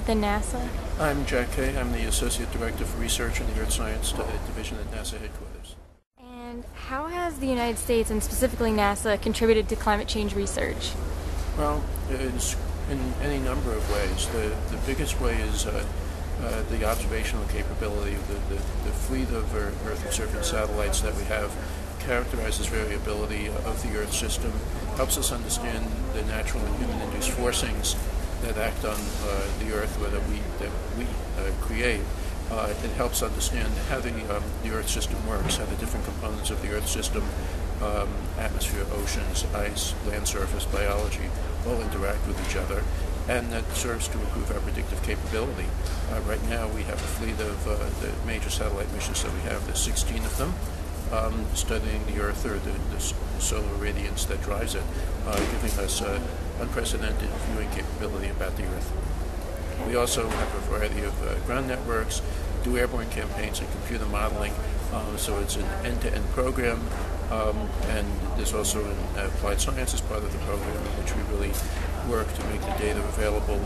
within NASA? I'm Jack Kay. I'm the Associate Director for Research in the Earth Science Division at NASA headquarters. And how has the United States, and specifically NASA, contributed to climate change research? Well, it's in any number of ways. The biggest way is the observational capability of the fleet of Earth-observing satellites that we have characterizes variability of the Earth system, helps us understand the natural and human-induced forcings that act on the Earth or that we create. It helps understand how the Earth system works, how the different components of the Earth system, atmosphere, oceans, ice, land surface, biology, all interact with each other, and that serves to improve our predictive capability. Right now we have a fleet of the major satellite missions that we have. There's 16 of them, studying the Earth or the solar radiance that drives it, giving us unprecedented viewing capability about the Earth. We also have a variety of ground networks, do airborne campaigns and computer modeling, so it's an end-to-end program, and there's also an applied science as part of the program in which we really work to make the data available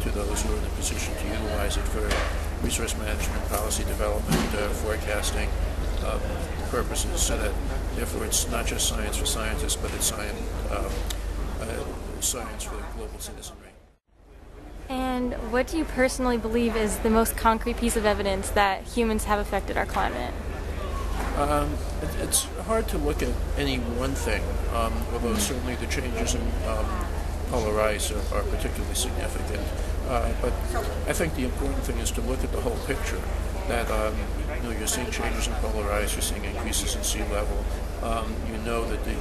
to those who are in a position to utilize it for resource management, policy development, forecasting purposes, so that therefore it's not just science for scientists, but it's science for global citizenry. And what do you personally believe is the most concrete piece of evidence that humans have affected our climate? It's hard to look at any one thing, although certainly the changes in polar ice are particularly significant. But I think the important thing is to look at the whole picture. That you're seeing changes in polar ice, you're seeing increases in sea level. You know that the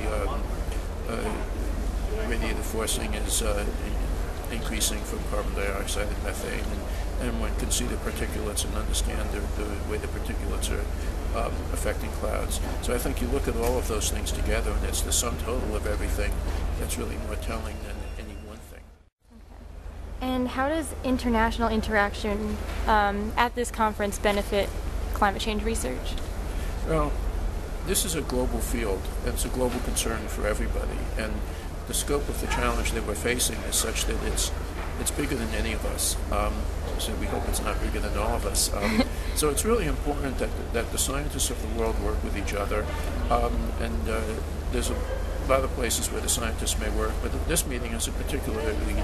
radiative forcing is increasing from carbon dioxide and methane, and one can see the particulates and understand the way the particulates are affecting clouds. So I think you look at all of those things together, and it's the sum total of everything that's really more telling than any one thing. Okay. And how does international interaction at this conference benefit climate change research? Well, this is a global field, and it's a global concern for everybody, and the scope of the challenge that we're facing is such that it's bigger than any of us. So we hope it's not bigger than all of us. So it's really important that the scientists of the world work with each other. And there's a lot of places where the scientists may work, but this meeting has a particularly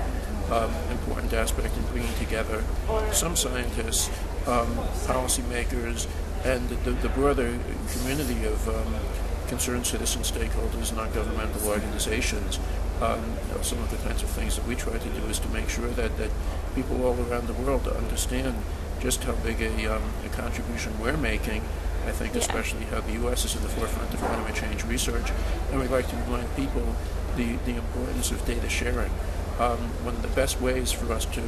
important aspect in bringing together some scientists, policymakers, and the broader community of concerned citizen stakeholders, non-governmental organizations. Some of the kinds of things that we try to do is to make sure that people all around the world understand just how big a contribution we're making. I think especially how the U.S. is in the forefront of climate change research, and we'd like to remind people the importance of data sharing. One of the best ways for us to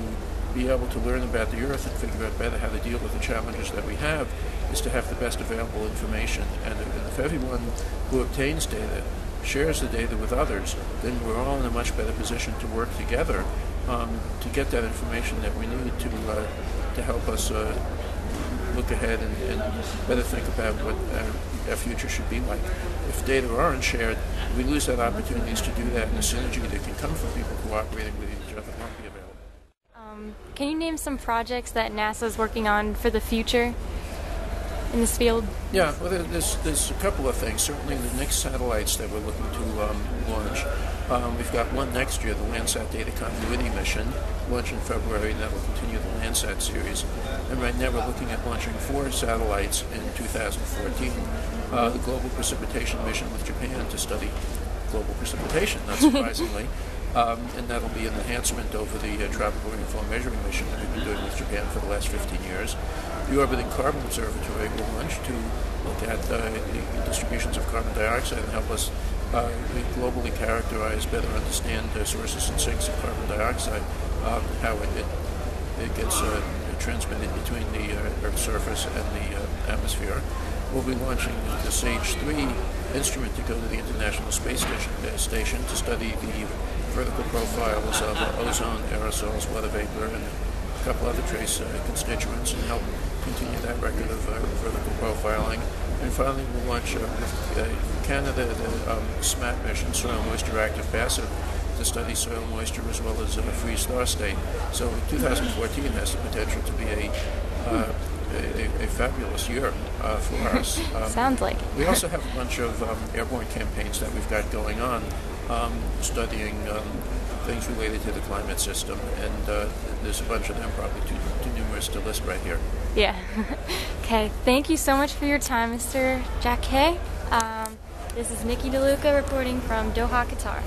be able to learn about the Earth and figure out better how to deal with the challenges that we have is to have the best available information. And if everyone who obtains data shares the data with others, then we're all in a much better position to work together to get that information that we need to help us look ahead and better think about what our future should be like. If data aren't shared, we lose that opportunities to do that, and the synergy that can come from people cooperating with each other won't be available. Can you name some projects that NASA is working on for the future in this field? Yeah, well, there's a couple of things. Certainly the next satellites that we're looking to launch. We've got one next year, the Landsat Data Continuity Mission, launch in February, and that will continue the Landsat series. And right now we're looking at launching 4 satellites in 2014. The Global Precipitation Mission with Japan to study global precipitation, not surprisingly. And that'll be an enhancement over the Tropical Rainfall Measuring Mission that we've been doing with Japan for the last 15 years. The Orbiting Carbon Observatory will launch to look at the distributions of carbon dioxide and help us globally characterize, better understand the sources and sinks of carbon dioxide, how it gets transmitted between the Earth's surface and the atmosphere. We'll be launching the SAGE-3 instrument to go to the International Space Station to study the vertical profiles of ozone, aerosols, weather vapor, and a couple other trace constituents, and help continue that record of vertical profiling. And finally, we'll launch with Canada the SMAT mission, Soil Moisture Active Passive, to study soil moisture as well as freeze thaw state. So 2014 has the potential to be a fabulous year for us. Sounds like it. We also have a bunch of airborne campaigns that we've got going on, studying things related to the climate system, and there's a bunch of them, probably too numerous to list right here. Yeah. Okay, thank you so much for your time, Mr. Jacquet. This is Nikki DeLuca reporting from Doha, Qatar.